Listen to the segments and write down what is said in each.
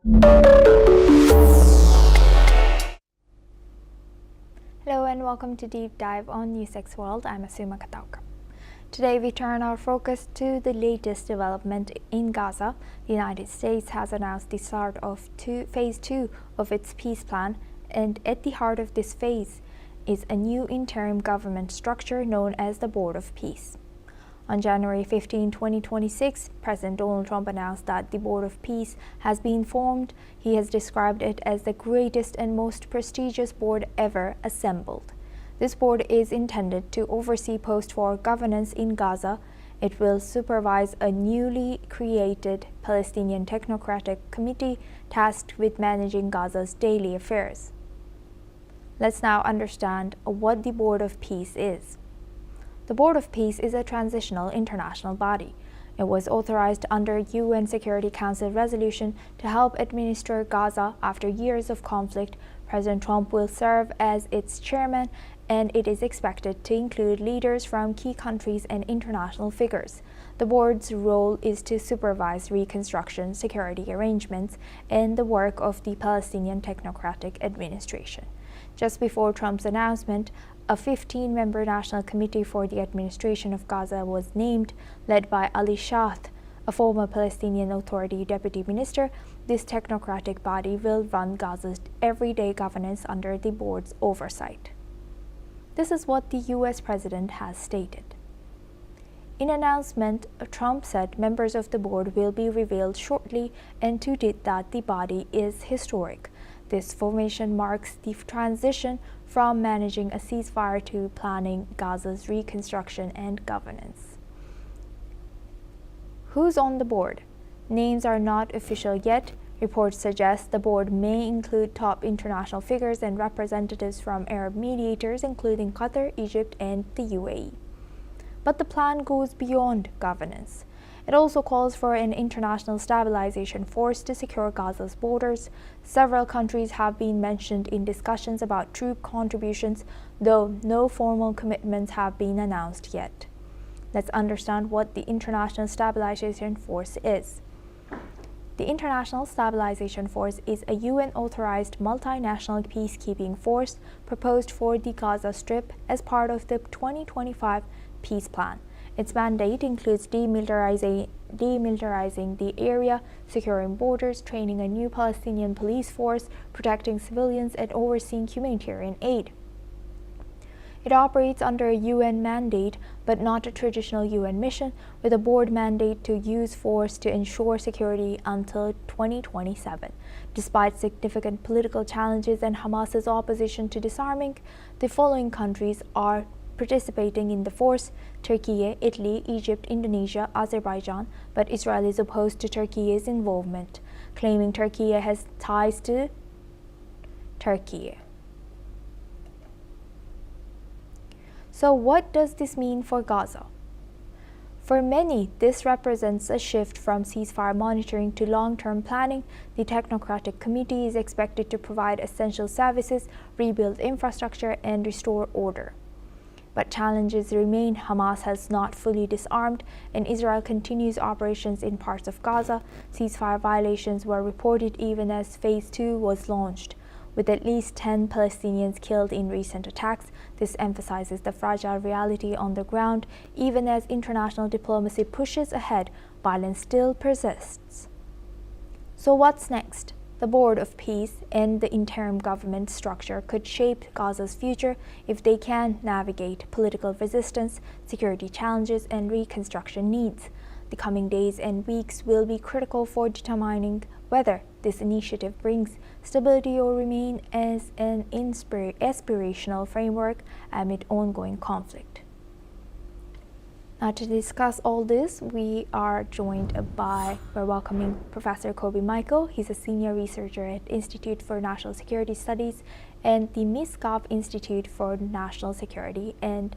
Hello and welcome to Deep Dive on News World. I'm Asuma Katauka. Today we turn our focus to the latest development in Gaza. The United States has announced the start of phase 2 of its peace plan, and at the heart of this phase is a new interim government structure known as the Board of Peace. On January 15, 2026, President Donald Trump announced that the Board of Peace has been formed. He has described it as the greatest and most prestigious board ever assembled. This board is intended to oversee post-war governance in Gaza. It will supervise a newly created Palestinian Technocratic Committee tasked with managing Gaza's daily affairs. Let's now understand what the Board of Peace is. The Board of Peace is a transitional international body. It was authorized under UN Security Council resolution to help administer Gaza after years of conflict. President Trump will serve as its chairman, and it is expected to include leaders from key countries and international figures. The board's role is to supervise reconstruction, security arrangements, and the work of the Palestinian Technocratic Administration. Just before Trump's announcement, a 15-member National Committee for the Administration of Gaza was named, led by Ali Shah, a former Palestinian Authority deputy minister. This technocratic body will run Gaza's everyday governance under the board's oversight. This is what the U.S. president has stated. In an announcement, Trump said members of the board will be revealed shortly and tweeted that the body is historic. This formation marks the transition from managing a ceasefire to planning Gaza's reconstruction and governance. Who's on the board? Names are not official yet. Reports suggest the board may include top international figures and representatives from Arab mediators, including Qatar, Egypt, and the UAE. But the plan goes beyond governance. It also calls for an international stabilization force to secure Gaza's borders. Several countries have been mentioned in discussions about troop contributions, though no formal commitments have been announced yet. Let's understand what the International Stabilization Force is. The International Stabilization Force is a UN-authorized multinational peacekeeping force proposed for the Gaza Strip as part of the 2025 peace plan. Its mandate includes demilitarizing the area, securing borders, training a new Palestinian police force, protecting civilians, and overseeing humanitarian aid. It operates under a UN mandate, but not a traditional UN mission, with a board mandate to use force to ensure security until 2027. Despite significant political challenges and Hamas's opposition to disarming, the following countries are participating in the force: Turkey, Italy, Egypt, Indonesia, Azerbaijan, but Israel is opposed to Turkey's involvement, claiming Turkey has ties to Turkey. So what does this mean for Gaza? For many, this represents a shift from ceasefire monitoring to long-term planning. The Technocratic Committee is expected to provide essential services, rebuild infrastructure, and restore order. But challenges remain. Hamas has not fully disarmed, and Israel continues operations in parts of Gaza. Ceasefire violations were reported even as Phase 2 was launched, with at least 10 Palestinians killed in recent attacks. This emphasizes the fragile reality on the ground. Even as international diplomacy pushes ahead, violence still persists. So what's next? The Board of Peace and the interim government structure could shape Gaza's future if they can navigate political resistance, security challenges, and reconstruction needs. The coming days and weeks will be critical for determining whether this initiative brings stability or remain as an aspirational framework amid ongoing conflict. Now, to discuss all this, we're welcoming Professor Kobi Michael. He's a senior researcher at Institute for National Security Studies and the Miskov Institute for National Security and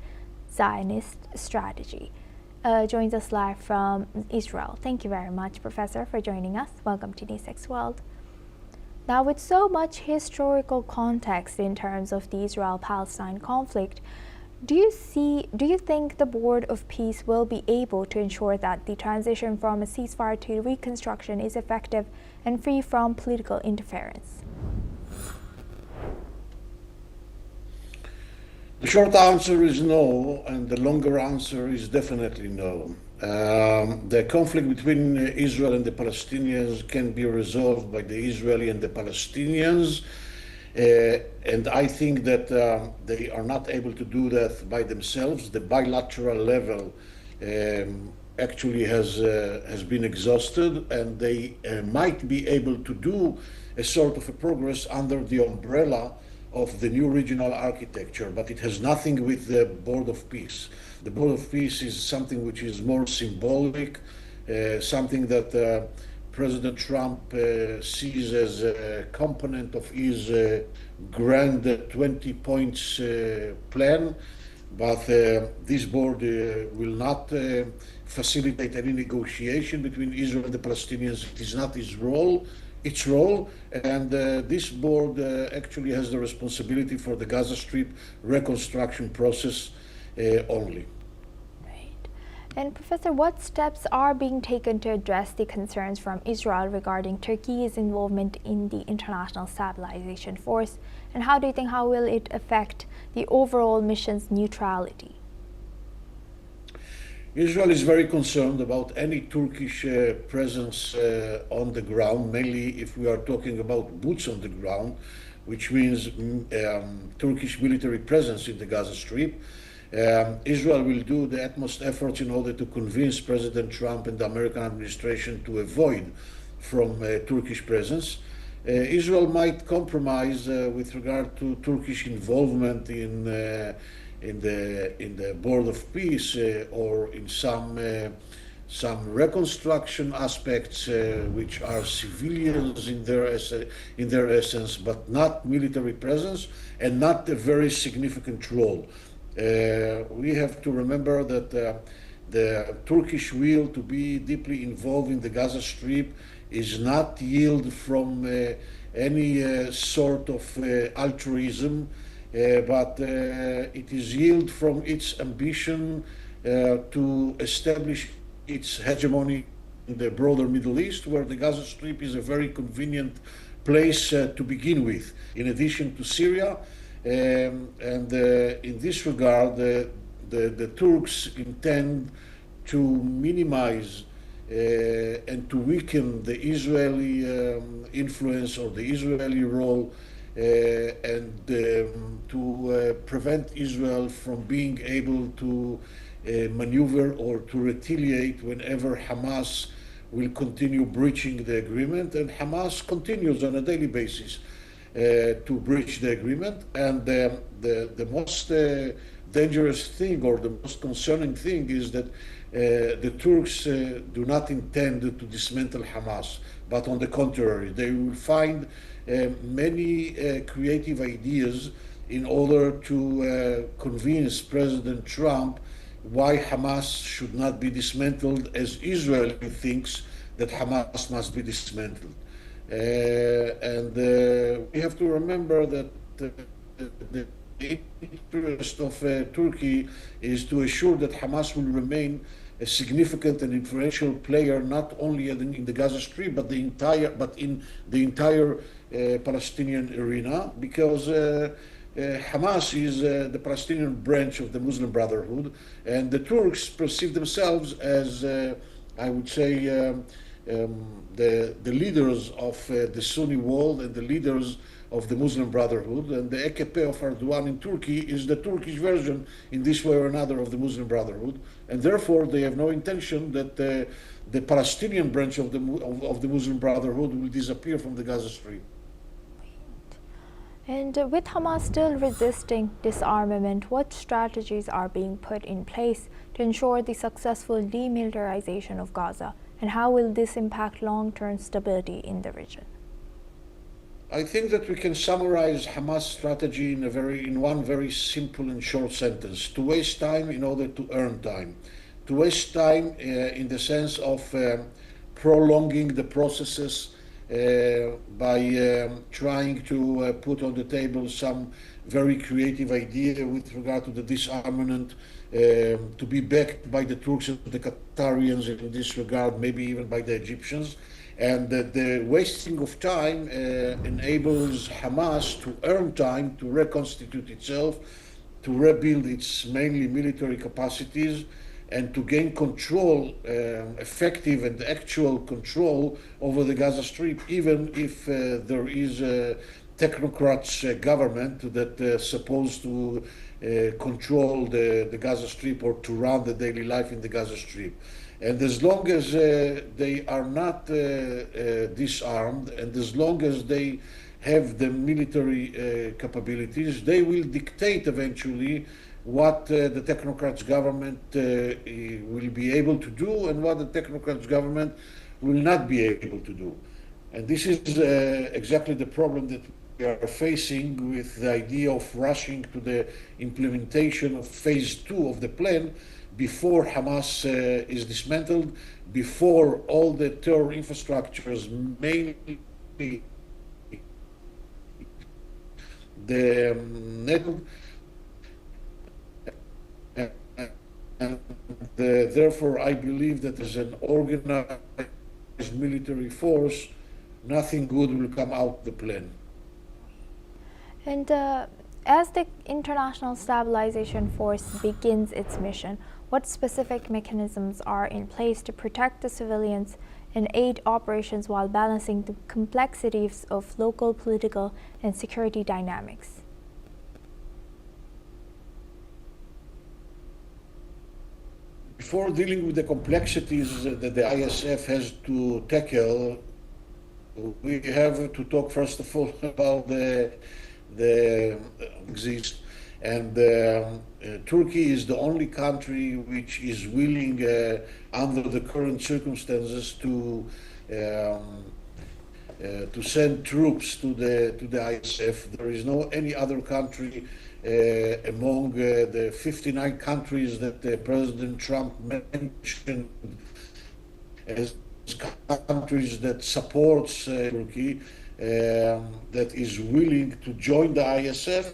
Zionist Strategy. Joins us live from Israel. Thank you very much, Professor, for joining us. Welcome to News World. Now, with so much historical context in terms of the Israel-Palestine conflict, Do you think the Board of Peace will be able to ensure that the transition from a ceasefire to reconstruction is effective and free from political interference? The short answer is no, and the longer answer is definitely no. The conflict between Israel and the Palestinians can be resolved by the Israeli and the Palestinians, and I think that they are not able to do that by themselves. The bilateral level actually has been exhausted, and they might be able to do a sort of a progress under the umbrella of the new regional architecture, but it has nothing with the Board of Peace. The Board of Peace is something which is more symbolic, something that President Trump sees as a component of his grand 20 points plan, but this board will not facilitate any negotiation between Israel and the Palestinians. It is not its role, and this board actually has the responsibility for the Gaza Strip reconstruction process only. Right. And Professor, what steps are being taken to address the concerns from Israel regarding Turkey's involvement in the International Stabilization Force, and how will it affect the overall mission's neutrality? Israel is very concerned about any Turkish presence on the ground, mainly if we are talking about boots on the ground, which means Turkish military presence in the Gaza Strip. Israel will do the utmost efforts in order to convince President Trump and the American administration to avoid from Turkish presence. Israel might compromise with regard to Turkish involvement in the Board of Peace or in some reconstruction aspects which are civilians in their essence, but not military presence and not a very significant role. We have to remember that the Turkish will to be deeply involved in the Gaza Strip is not yield from any sort of altruism, but it is yield from its ambition to establish its hegemony in the broader Middle East, where the Gaza Strip is a very convenient place to begin with, in addition to Syria. And in this regard, the Turks intend to minimize and to weaken the Israeli influence or the Israeli role, and to prevent Israel from being able to maneuver or to retaliate whenever Hamas will continue breaching the agreement. And Hamas continues on a daily basis to breach the agreement. And the most dangerous thing, or the most concerning thing, is that the Turks do not intend to dismantle Hamas, but on the contrary, they will find many creative ideas in order to convince President Trump why Hamas should not be dismantled, as Israel thinks that Hamas must be dismantled. And we have to remember that the interest of Turkey is to assure that Hamas will remain a significant and influential player, not only in the Gaza Strip, but in the entire Palestinian arena, because Hamas is the Palestinian branch of the Muslim Brotherhood, and the Turks perceive themselves as, I would say, the leaders of the Sunni world and the leaders of the Muslim Brotherhood. And the AKP of Erdogan in Turkey is the Turkish version, in this way or another, of the Muslim Brotherhood, and therefore they have no intention that the Palestinian branch of the Muslim Brotherhood will disappear from the Gaza Strip. And with Hamas still resisting disarmament, what strategies are being put in place to ensure the successful demilitarization of Gaza, and how will this impact long-term stability in the region? I think that we can summarize Hamas' strategy in one very simple and short sentence: to waste time in order to earn time. To waste time in the sense of prolonging the processes by trying to put on the table some very creative idea with regard to the disarmament, to be backed by the Turks and the Qatarians in this regard, maybe even by the Egyptians. And the wasting of time enables Hamas to earn time to reconstitute itself, to rebuild its mainly military capacities, and to gain control, effective and actual control over the Gaza Strip, even if there is a technocrats government that supposed to control the Gaza Strip or to run the daily life in the Gaza Strip. And as long as they are not disarmed, and as long as they have the military capabilities, they will dictate eventually what the technocrats government will be able to do and what the technocrats government will not be able to do. And this is exactly the problem that we are facing with the idea of rushing to the implementation of phase 2 of the plan before Hamas is dismantled, before all the terror infrastructures, mainly the network, and therefore I believe that as an organized military force, nothing good will come out of the plan. And as the International Stabilization Force begins its mission, what specific mechanisms are in place to protect the civilians and aid operations while balancing the complexities of local political and security dynamics? Before dealing with the complexities that the ISF has to tackle, we have to talk first of all about the exist. And Turkey is the only country which is willing, under the current circumstances, to send troops to the ISF. There is no any other country among the 59 countries that President Trump mentioned as countries that supports Turkey that is willing to join the ISF,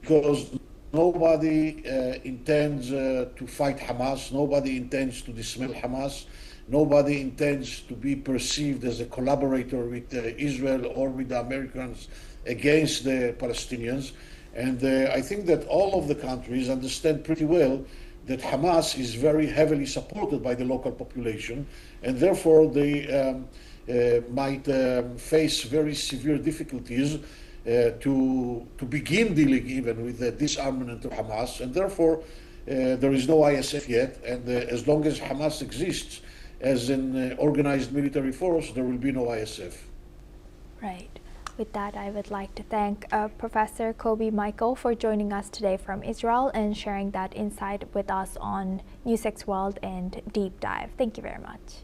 because nobody intends to fight Hamas, nobody intends to dismantle Hamas, nobody intends to be perceived as a collaborator with Israel or with the Americans against the Palestinians. And I think that all of the countries understand pretty well that Hamas is very heavily supported by the local population, and therefore they might face very severe difficulties to begin dealing even with the disarmament of Hamas, and therefore there is no ISF yet, and as long as Hamas exists as an organized military force, there will be no ISF. Right. With that, I would like to thank Professor Kobi Michael for joining us today from Israel and sharing that insight with us on News X World and Deep Dive. Thank you very much.